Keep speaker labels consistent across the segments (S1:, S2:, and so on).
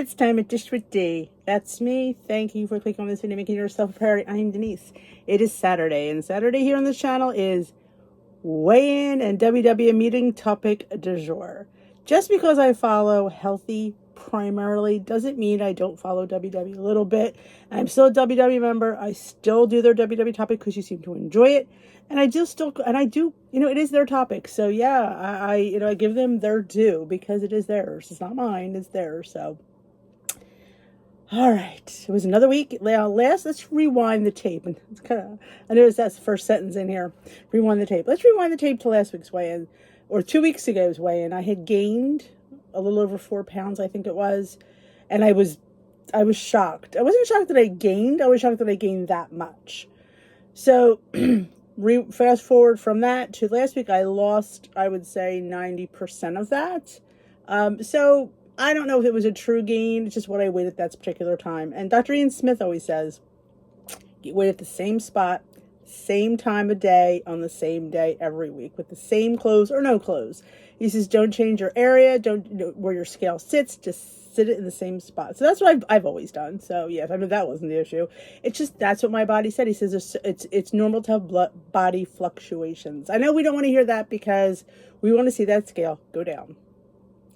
S1: it's time at Dish with D. That's me. Thank you for clicking on this video, making yourself a priority. I'm Denise. It is Saturday, and Saturday here on this channel is weigh-in and WWE meeting topic du jour. Just because I follow healthy primarily doesn't mean I don't follow WWE a little bit. I'm still a WWE member. I still do their WWE topic because you seem to enjoy it. And I do, it is their topic. So yeah, I give them their due because it is theirs. It's not mine, it's theirs. So, all right. It was another week. Let's rewind the tape. And it's I noticed that's the first sentence in here. Rewind the tape. Let's rewind the tape to last week's weigh-in, or 2 weeks ago's weigh-in. I had gained a little over 4 pounds, I think it was. And I was shocked. I wasn't shocked that I gained. I was shocked that I gained that much. So, fast forward from that to last week, I lost, I would say, 90% of that. So I don't know if it was a true gain. It's just what I weighed at that particular time. And Dr. Ian Smith always says, get weighed at the same spot, same time of day, on the same day every week with the same clothes or no clothes. He says, don't change your area, don't where your scale sits, just sit it in the same spot. So that's what I've always done. So yes, I know that wasn't the issue. It's just, that's what my body said. He says it's normal to have body fluctuations. I know we don't want to hear that because we want to see that scale go down,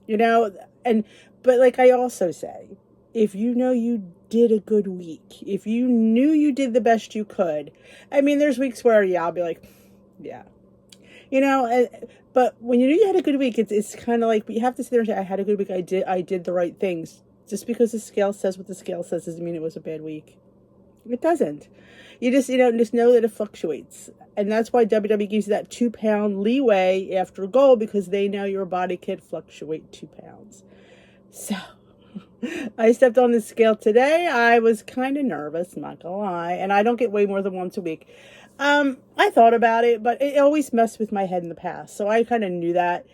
S1: but like I also say, if you know you did a good week, if you knew you did the best you could, I mean, there's weeks where, I'll be like, yeah, but when you know you had a good week, it's kind of like, you have to sit there and say, I had a good week. I did the right things. Just because the scale says what the scale says doesn't mean it was a bad week. It doesn't. You just know that it fluctuates. And that's why WWE gives you that 2 pound leeway after a goal, because they know your body can fluctuate 2 pounds. So I stepped on the scale today. I was kind of nervous, not gonna lie. And I don't get weighed more than once a week. I thought about it, but it always messed with my head in the past. So I kind of knew that.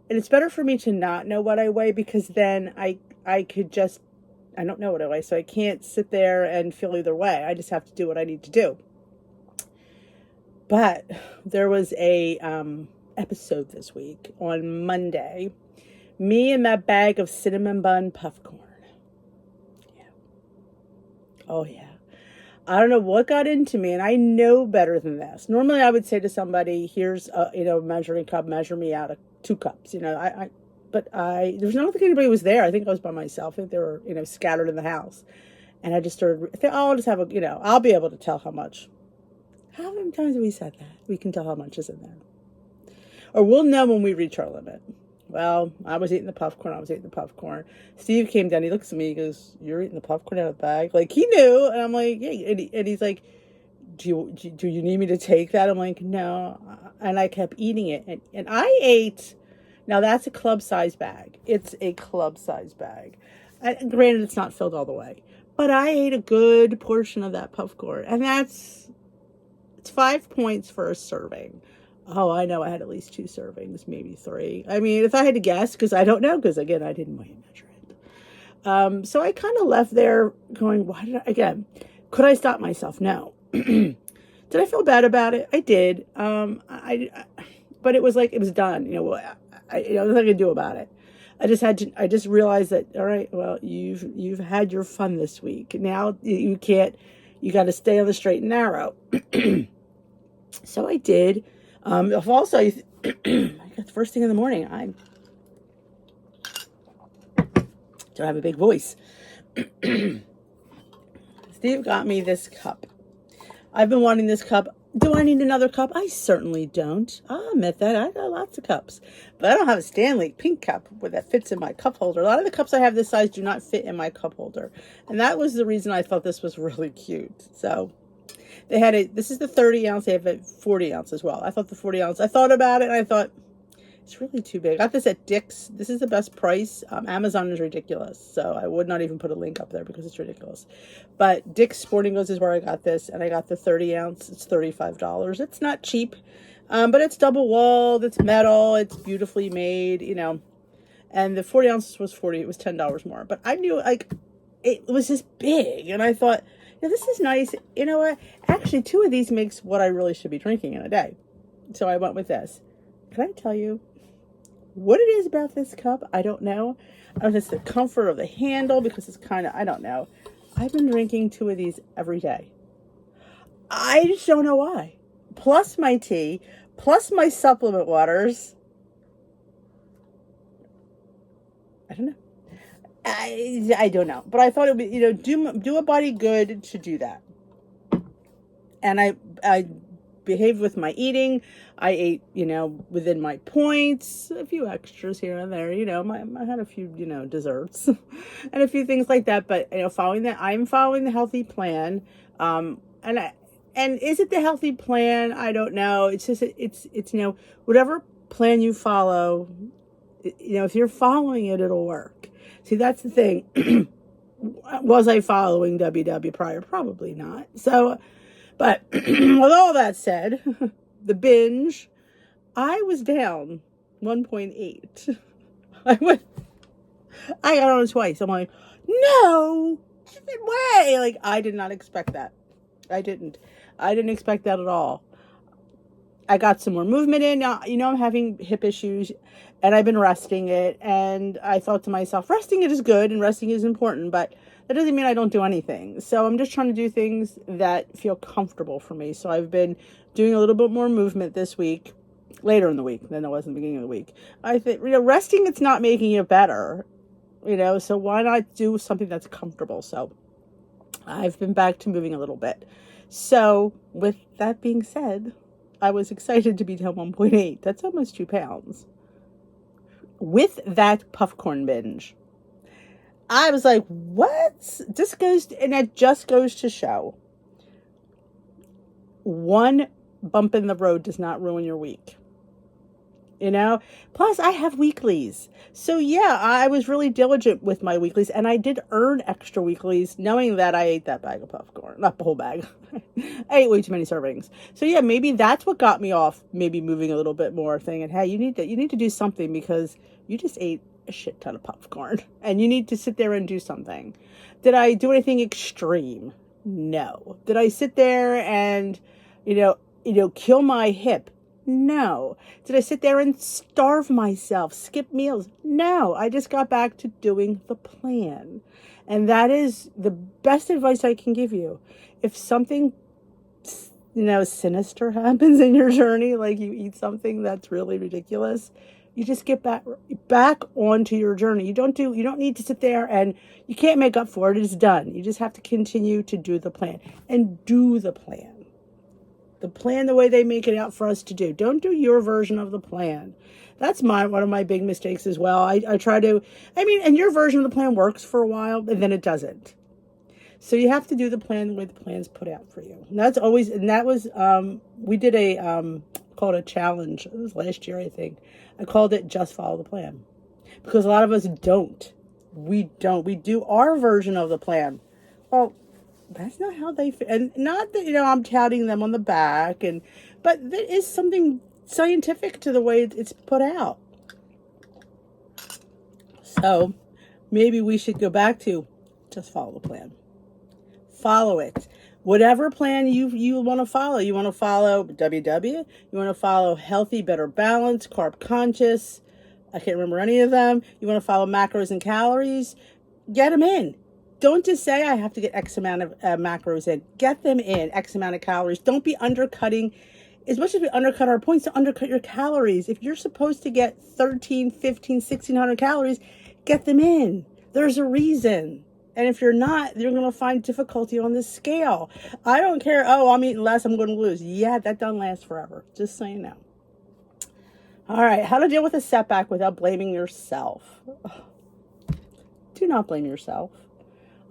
S1: And it's better for me to not know what I weigh, because then I don't know what I weigh. So I can't sit there and feel either way. I just have to do what I need to do. But there was a episode this week on Monday. Me and that bag of cinnamon bun puffcorn. Yeah. Oh, yeah. I don't know what got into me, and I know better than this. Normally, I would say to somebody, here's a, measuring cup, measure me out of 2 cups. But I don't think anybody was there. I think I was by myself. I think they were, scattered in the house. And I just started, I'll just have I'll be able to tell how much. How many times have we said that? We can tell how much is in there. Or we'll know when we reach our limit. Well, I was eating the popcorn. Steve came down. He looks at me. He goes, "You're eating the popcorn out of the bag?" Like, he knew. And I'm like, "Yeah." And he's like, do you need me to take that? I'm like, "No." And I kept eating it. And I ate. Now, that's a club size bag. It's a club size bag. Granted, it's not filled all the way. But I ate a good portion of that popcorn. And it's 5 points for a serving. Oh, I know I had at least 2 servings, maybe 3. I mean, if I had to guess, because I don't know, because again, I didn't weigh and measure it. So I kind of left there going, could I stop myself? No. Did I feel bad about it? I did. But it was like, it was done. There's nothing I could do about it. I just realized that, all right, well, you've had your fun this week. Now you got to stay on the straight and narrow. So I did. Also, I got the first thing in the morning. I don't have a big voice. Steve got me this cup. I've been wanting this cup. Do I need another cup? I certainly don't. I'll admit that. I got lots of cups. But I don't have a Stanley pink cup that fits in my cup holder. A lot of the cups I have this size do not fit in my cup holder. And that was the reason I thought this was really cute. So they had this is the 30 ounce. They have a 40 ounce as well. I thought the 40 ounce, I thought about it and I thought, it's really too big. I got this at Dick's. This is the best price. Amazon is ridiculous. So I would not even put a link up there because it's ridiculous. But Dick's Sporting Goods is where I got this. And I got the 30 ounce. It's $35. It's not cheap. But it's double walled. It's metal. It's beautifully made, And the 40 ounces was $40. It was $10 more. But I knew, it was just big. And I thought, this is nice. You know what? Actually, 2 of these makes what I really should be drinking in a day. So I went with this. Can I tell you? What it is about this cup, I don't know. I don't know if it's the comfort of the handle because it's kind of, I don't know. I've been drinking 2 of these every day. I just don't know why. Plus my tea, plus my supplement waters. I don't know. I don't know. But I thought it would be, do a body good to do that. And I behaved with my eating. I ate, within my points, a few extras here and there, I had a few, desserts and a few things like that. But, I'm following the healthy plan. And is it the healthy plan? I don't know. It's just, it's, whatever plan you follow, if you're following it, it'll work. See, that's the thing. Was I following WW prior? Probably not. So, but with all that said, the binge, I was down 1.8. I got on it twice. I'm like, no way. Like, I did not expect that. I didn't expect that at all. I got some more movement in. Now, I'm having hip issues and I've been resting it. And I thought to myself, resting it is good and resting is important, but that doesn't mean I don't do anything. So I'm just trying to do things that feel comfortable for me. So I've been doing a little bit more movement this week, later in the week than it was in the beginning of the week. I think, resting, it's not making it better, so why not do something that's comfortable? So I've been back to moving a little bit. So with that being said, I was excited to be down 1.8. That's almost 2 pounds. With that puffcorn binge, I was like, what? It just goes to show. One bump in the road does not ruin your week. Plus I have weeklies. So yeah, I was really diligent with my weeklies and I did earn extra weeklies knowing that I ate that bag of popcorn, not the whole bag. I ate way too many servings. So yeah, maybe that's what got me off, maybe moving a little bit more, thinking, hey, you need to do something because you just ate a shit ton of popcorn and you need to sit there and do something. Did I do anything extreme? No. Did I sit there and, kill my hip? No. Did I sit there and starve myself, skip meals? No. I just got back to doing the plan. And that is the best advice I can give you. If something, sinister happens in your journey, like you eat something that's really ridiculous, you just get back onto your journey. You don't need to sit there and you can't make up for it. It's done. You just have to continue to do the plan and do the plan. The plan the way they make it out for us to do. Don't do your version of the plan. That's one of my big mistakes as well. I try to, and your version of the plan works for a while, and then it doesn't. So you have to do the plan the way the plan's put out for you. And that was, we did called a challenge. It was last year, I think. I called it Just Follow the Plan. Because a lot of us don't. We do our version of the plan. Well, that's not how they feel. And not that, I'm touting them on the back, but there is something scientific to the way it's put out. So maybe we should go back to just follow the plan. Follow it. Whatever plan you want to follow. You want to follow WW. You want to follow healthy, better balance, carb conscious. I can't remember any of them. You want to follow macros and calories. Get them in. Don't just say I have to get X amount of macros in. Get them in, X amount of calories. Don't be undercutting. As much as we undercut our points, to undercut your calories. If you're supposed to get 13, 15, 1,600 calories, get them in. There's a reason. And if you're not, you're going to find difficulty on this scale. I don't care. Oh, I'm eating less, I'm going to lose. Yeah, that doesn't last forever. Just so you know. All right, how to deal with a setback without blaming yourself. Do not blame yourself.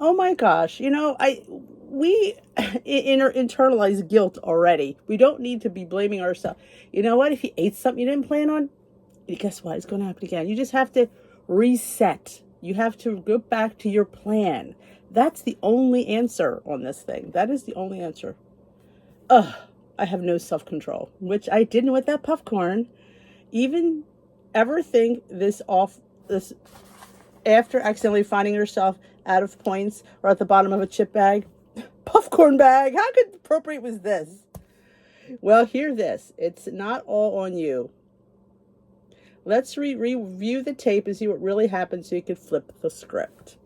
S1: Oh my gosh, we internalize guilt already. We don't need to be blaming ourselves. You know what? If you ate something you didn't plan on, guess what? It's going to happen again. You just have to reset. You have to go back to your plan. That's the only answer on this thing. That is the only answer. I have no self-control, which I didn't with that popcorn. Even ever think this after accidentally finding yourself out of points or at the bottom of a chip bag, popcorn bag. How appropriate was this? Well, hear this. It's not all on you. Let's review the tape and see what really happened so you can flip the script.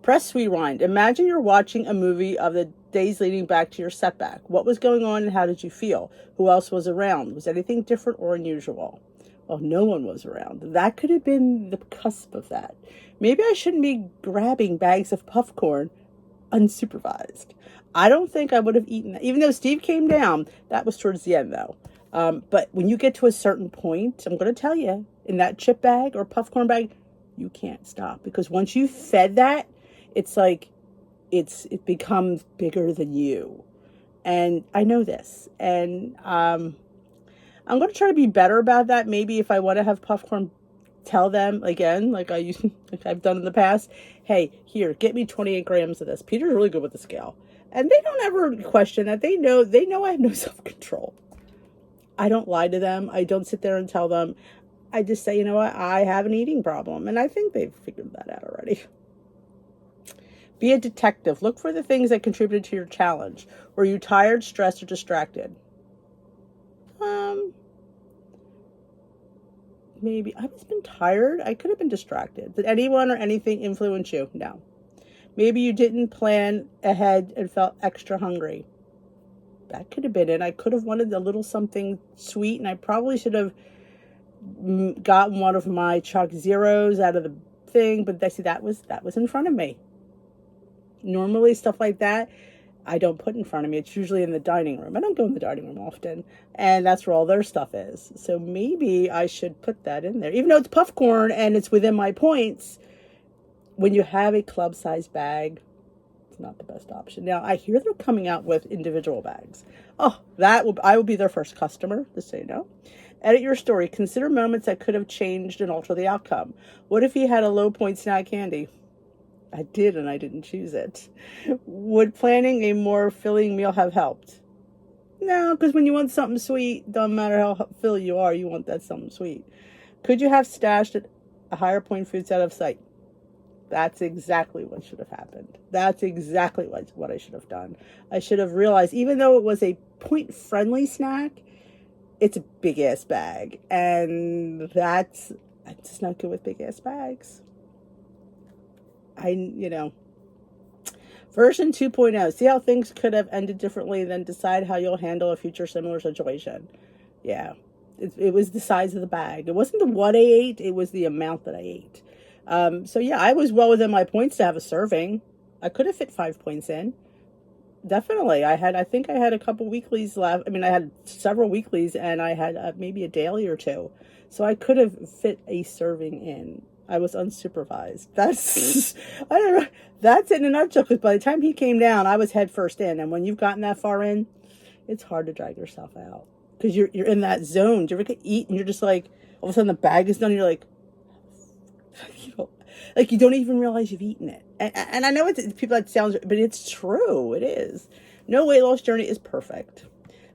S1: Press rewind. Imagine you're watching a movie of the days leading back to your setback. What was going on and how did you feel? Who else was around? Was anything different or unusual? Well, no one was around. That could have been the cusp of that. Maybe I shouldn't be grabbing bags of popcorn unsupervised. I don't think I would have eaten that. Even though Steve came down, that was towards the end though. But when you get to a certain point, I'm going to tell you, in that chip bag or popcorn bag, you can't stop. Because once you fed that, it's like it becomes bigger than you. And I know this. And I'm going to try to be better about that. Maybe if I want to have popcorn, tell them again, like I've done in the past, hey, here, get me 28 grams of this. Peter's really good with the scale. And they don't ever question that. They know I have no self-control. I don't lie to them. I don't sit there and tell them. I just say, you know what, I have an eating problem. And I think they've figured that out already. Be a detective. Look for the things that contributed to your challenge. Were you tired, stressed, or distracted? Maybe. I've just been tired. I could have been distracted. Did anyone or anything influence you? No. Maybe you didn't plan ahead and felt extra hungry. That could have been it. I could have wanted a little something sweet, and I probably should have gotten one of my Chalk Zeros out of the thing, but that was in front of me. Normally, stuff like that, I don't put in front of me. It's usually in the dining room. I don't go in the dining room often, and that's where all their stuff is. So maybe I should put that in there. Even though it's popcorn and it's within my points, when you have a club-sized bag, it's not the best option. Now, I hear they're coming out with individual bags. Oh, I will be their first customer, just so you know. Edit your story. Consider moments that could have changed and altered the outcome. What if you had a low-point snack candy? I did, and I didn't choose it. Would planning a more filling meal have helped? No, because when you want something sweet, doesn't matter how full you are, you want that something sweet. Could you have stashed a higher point foods out of sight? That's exactly what should have happened. That's exactly what I should have done. I should have realized, even though it was a point-friendly snack, it's a big-ass bag. And I'm just not good with big-ass bags. Version 2.0. See how things could have ended differently, then decide how you'll handle a future similar situation. Yeah. It was the size of the bag. It wasn't the what I ate, it was the amount that I ate. So yeah, I was well within my points to have a serving. I could have fit 5 points in. Definitely. I think I had a couple weeklies left. I mean, I had several weeklies and I had maybe a daily or two. So I could have fit a serving in. I was unsupervised. That's, I don't know. That's it in a nutshell. Because by the time he came down, I was head first in. And when you've gotten that far in, it's hard to drag yourself out. Because you're in that zone. Do you ever eat and you're just like, all of a sudden the bag is done and you're like, like you don't even realize you've eaten it. And I know people that sounds, but it's true. It is. No weight loss journey is perfect.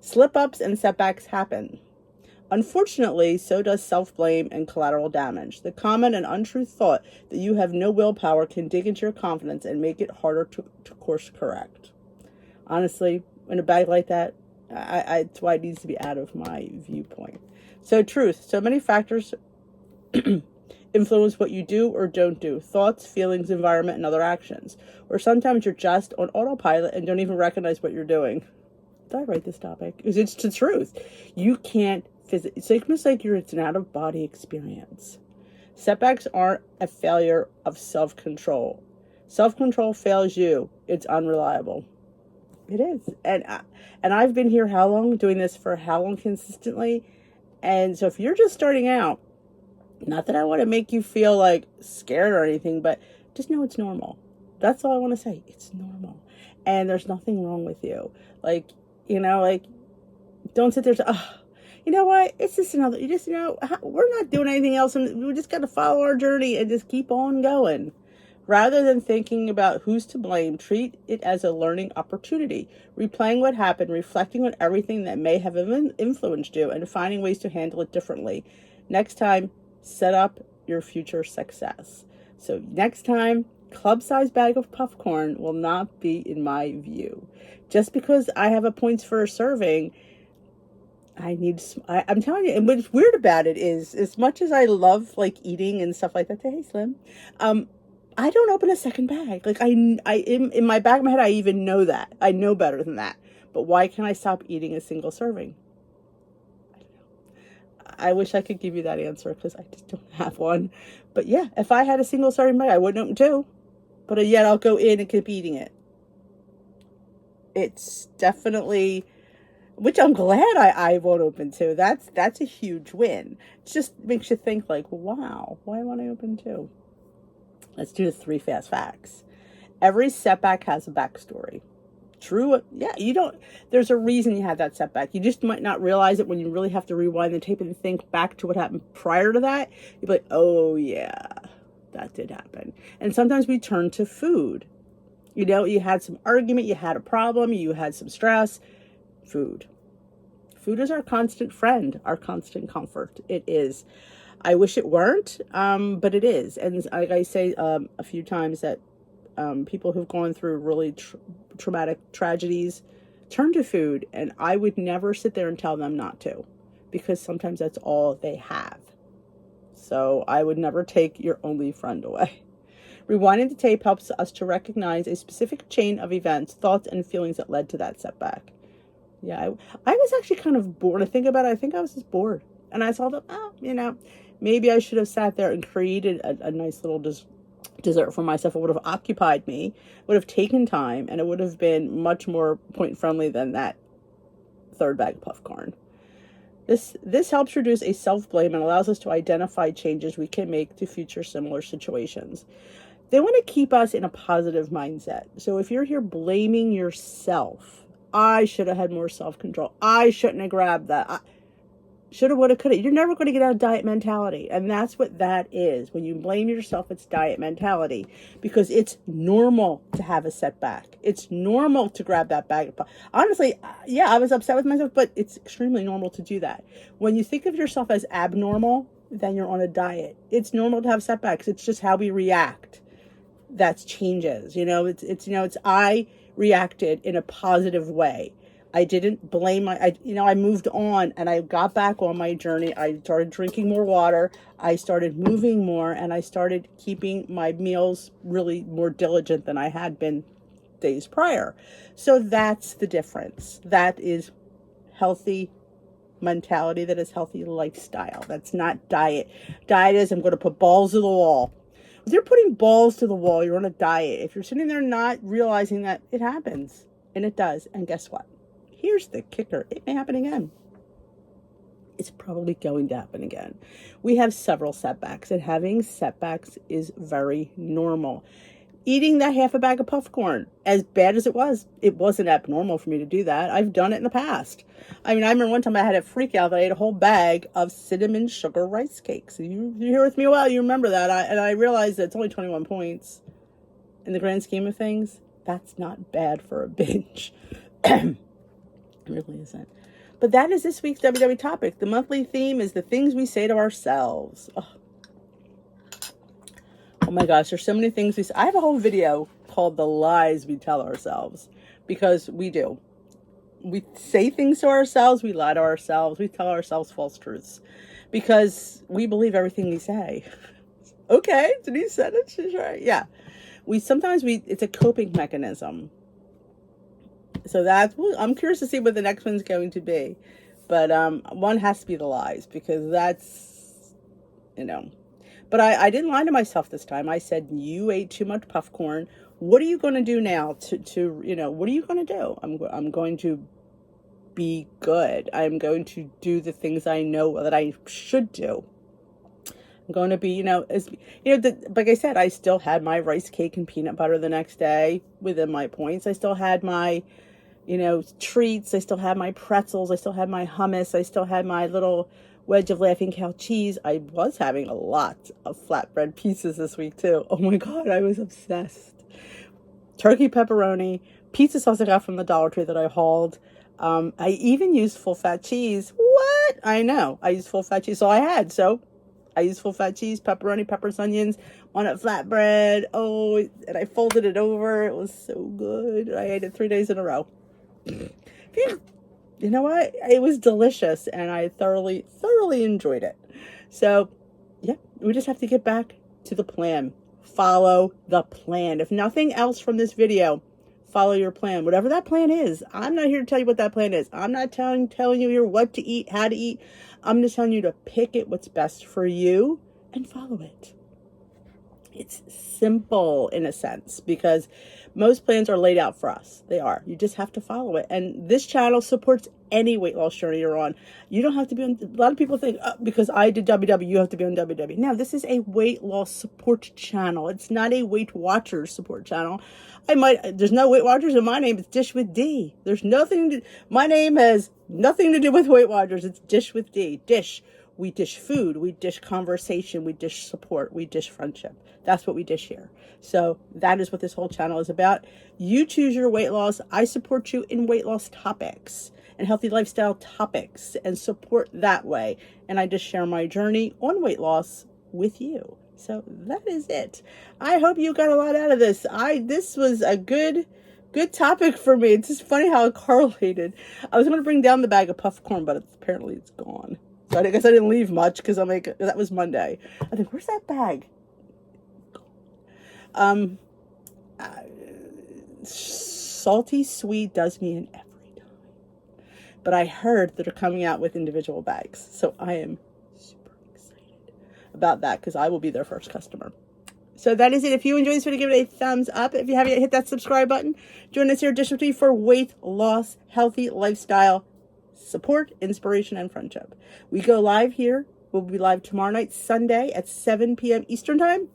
S1: Slip-ups and setbacks happen. Unfortunately, so does self-blame and collateral damage. The common and untrue thought that you have no willpower can dig into your confidence and make it harder to course correct. Honestly, in a bag like that, it's why it needs to be out of my viewpoint. So truth. So many factors influence what you do or don't do. Thoughts, feelings, environment, and other actions. Or sometimes you're just on autopilot and don't even recognize what you're doing. Did I write this topic? Because it's the truth. You can't it's almost like it's an out-of-body experience. Setbacks aren't a failure of self-control. Self-control fails you. It's unreliable. It is. And I've been here how long? Doing this for how long consistently? And so if you're just starting out, not that I want to make you feel like scared or anything, but just know it's normal. That's all I want to say. It's normal. And there's nothing wrong with you. Don't sit there and say, oh, you know what? It's just we're not doing anything else, and we just got to follow our journey and just keep on going. Rather than thinking about who's to blame, treat it as a learning opportunity, replaying what happened, reflecting on everything that may have influenced you, and finding ways to handle it differently. Next time, set up your future success. So next time, club-sized bag of popcorn will not be in my view. Just because I have a points for a serving, I'm telling you, and what's weird about it is, as much as I love like eating and stuff like that, hey Slim, I don't open a second bag. Like in my back of my head, I even know that. I know better than that. But why can't I stop eating a single serving? I wish I could give you that answer because I just don't have one. But yeah, if I had a single serving bag, I wouldn't open two. But yet I'll go in and keep eating it. It's definitely, which I'm glad I won't open two. That's a huge win. It just makes you think like, wow, why won't I open two? Let's do the 3 fast facts. Every setback has a backstory. True. Yeah, there's a reason you had that setback. You just might not realize it when you really have to rewind the tape and think back to what happened prior to that. You'd be like, oh yeah, that did happen. And sometimes we turn to food. You had some argument, you had a problem, you had some stress. Food. Food is our constant friend, our constant comfort. It is. I wish it weren't, but it is. And like I say a few times that people who've gone through really traumatic tragedies turn to food, and I would never sit there and tell them not to, because sometimes that's all they have. So I would never take your only friend away. Rewinding the tape helps us to recognize a specific chain of events, thoughts, and feelings that led to that setback. Yeah, I was actually kind of bored. I think about it. I think I was just bored. And I saw that, maybe I should have sat there and created a nice little dessert for myself. It would have occupied me, would have taken time, and it would have been much more point friendly than that 3rd bag of popcorn. This helps reduce a self-blame and allows us to identify changes we can make to future similar situations. They want to keep us in a positive mindset. So if you're here blaming yourself, I should have had more self-control. I shouldn't have grabbed that. Shoulda, woulda, coulda. You're never going to get out of diet mentality. And that's what that is. When you blame yourself, it's diet mentality. Because it's normal to have a setback. It's normal to grab that bag of pop. Honestly, yeah, I was upset with myself, but it's extremely normal to do that. When you think of yourself as abnormal, then you're on a diet. It's normal to have setbacks. It's just how we react. That changes. I reacted in a positive way. I didn't blame I moved on, and I got back on my journey. I started drinking more water. I started moving more, and I started keeping my meals really more diligent than I had been days prior. So that's the difference. That is healthy mentality. That is healthy lifestyle. That's not diet. Diet is, I'm going to put balls to the wall. If you're putting balls to the wall, you're on a diet. If you're sitting there not realizing that, it happens. And it does. And guess what? Here's the kicker. It may happen again. It's probably going to happen again. We have several setbacks, and having setbacks is very normal. Eating that half a bag of popcorn, as bad as it wasn't abnormal for me to do that. I've done it in the past. I remember one time I had a freak out that I ate a whole bag of cinnamon sugar rice cakes. You're here with me a while, you remember that. And I realized that it's only 21 points. In the grand scheme of things, that's not bad for a binge. It really isn't. But that is this week's WW topic. The monthly theme is the things we say to ourselves. Oh my gosh, there's so many things we say. I have a whole video called The Lies We Tell Ourselves, because we do. We say things to ourselves, we lie to ourselves, we tell ourselves false truths because we believe everything we say. Okay, Denise said it, she's right. Yeah. It's a coping mechanism. So I'm curious to see what the next one's going to be. But one has to be the lies, because that's, But I didn't lie to myself this time. I said, you ate too much popcorn. What are you going to do now what are you going to do? I'm going to be good. I'm going to do the things I know that I should do. I'm going to be, like I said, I still had my rice cake and peanut butter the next day within my points. I still had my, treats. I still had my pretzels. I still had my hummus. I still had my little wedge of Laughing Cow cheese. I was having a lot of flatbread pieces this week too. Oh my God, I was obsessed. Turkey pepperoni, pizza sauce I got from the Dollar Tree that I hauled. I even used full fat cheese. What? I know. I used full fat cheese. I used full fat cheese, pepperoni, peppers, onions on a flatbread. Oh, and I folded it over. It was so good. I ate it 3 days in a row. you know what? It was delicious, and I thoroughly enjoyed it. So, yeah, we just have to get back to the plan. Follow the plan. If nothing else from this video, follow your plan. Whatever that plan is. I'm not here to tell you what that plan is. I'm not telling you here what to eat, how to eat. I'm just telling you to pick it, what's best for you, and follow it. It's simple in a sense because most plans are laid out for us. They are. You just have to follow it. And this channel supports any weight loss journey you're on. You don't have to be on, a lot of people think, oh, because I did WW, you have to be on WW. Now, this is a weight loss support channel. It's not a Weight Watchers support channel. There's no Weight Watchers in my name. It's Dish with D. My name has nothing to do with Weight Watchers. It's Dish with D. Dish. We dish food, we dish conversation, we dish support, we dish friendship. That's what we dish here. So that is what this whole channel is about. You choose your weight loss. I support you in weight loss topics and healthy lifestyle topics and support that way. And I just share my journey on weight loss with you. So that is it. I hope you got a lot out of this. This was a good topic for me. It's just funny how it correlated. I was going to bring down the bag of puff corn, but apparently it's gone. So I guess I didn't leave much because that was Monday. I think, where's that bag? Salty sweet does me in every time. But I heard that they're coming out with individual bags. So I am super excited about that because I will be their first customer. So that is it. If you enjoyed this video, give it a thumbs up. If you haven't yet, hit that subscribe button. Join us here at Dish with D for weight loss, healthy lifestyle, support, inspiration, and friendship. We go live here. We'll be live tomorrow night, Sunday at 7 p.m. Eastern Time.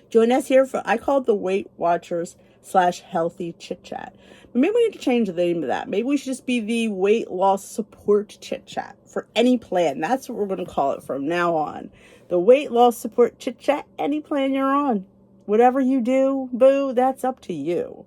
S1: Join us here for, I call it the Weight Watchers / Healthy Chit Chat. But maybe we need to change the name of that. Maybe we should just be the Weight Loss Support Chit Chat for any plan. That's what we're going to call it from now on. The Weight Loss Support Chit Chat, any plan you're on. Whatever you do, boo, that's up to you.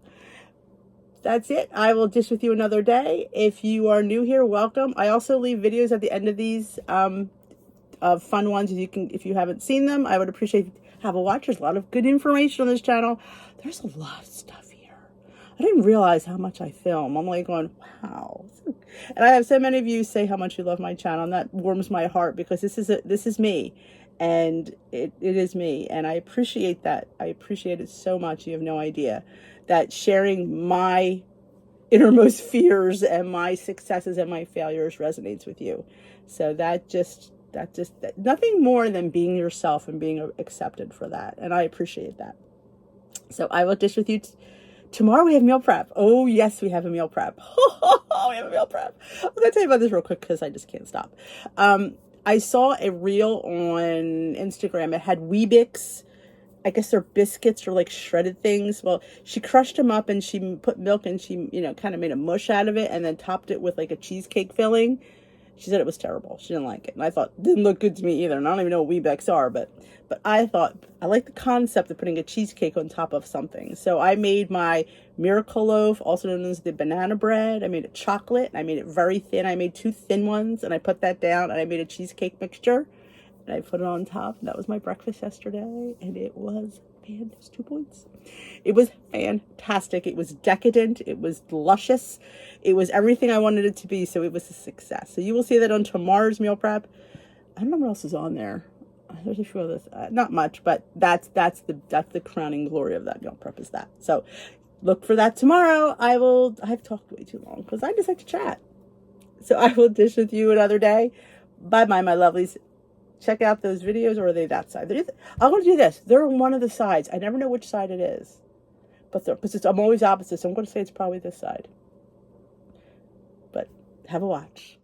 S1: That's it. I will dish with you another day. If you are new here, welcome. I also leave videos at the end of these of fun ones. If you haven't seen them, I would appreciate have a watch. There's a lot of good information on this channel. There's a lot of stuff here. I didn't realize how much I film. I'm like going, wow. And I have so many of you say how much you love my channel, and that warms my heart because this is me, and it is me, and I appreciate that. I appreciate it so much. You have no idea. That sharing my innermost fears and my successes and my failures resonates with you. So that nothing more than being yourself and being accepted for that. And I appreciate that. So I will dish with you tomorrow. We have meal prep. Oh yes, we have a meal prep. We have a meal prep. I'm going to tell you about this real quick because I just can't stop. I saw a reel on Instagram. It had Weebix. I guess they're biscuits or like shredded things. Well, she crushed them up and she put milk and she, kind of made a mush out of it and then topped it with like a cheesecake filling. She said it was terrible. She didn't like it. And I thought, didn't look good to me either. And I don't even know what Weebex are, but I thought, I like the concept of putting a cheesecake on top of something. So I made my miracle loaf, also known as the banana bread. I made it chocolate and I made it very thin. I made 2 thin ones and I put that down and I made a cheesecake mixture. And I put it on top. And that was my breakfast yesterday. And it was fantastic. 2 points. It was fantastic. It was decadent. It was luscious. It was everything I wanted it to be. So it was a success. So you will see that on tomorrow's meal prep. I don't know what else is on there. There's a few others. Not much, but that's the crowning glory of that meal prep is that. So look for that tomorrow. I've talked way too long because I just like to chat. So I will dish with you another day. Bye-bye, my lovelies. Check out those videos, or are they that side? I'm going to do this. They're on one of the sides. I never know which side it is. But I'm always opposite, so I'm going to say it's probably this side. But have a watch.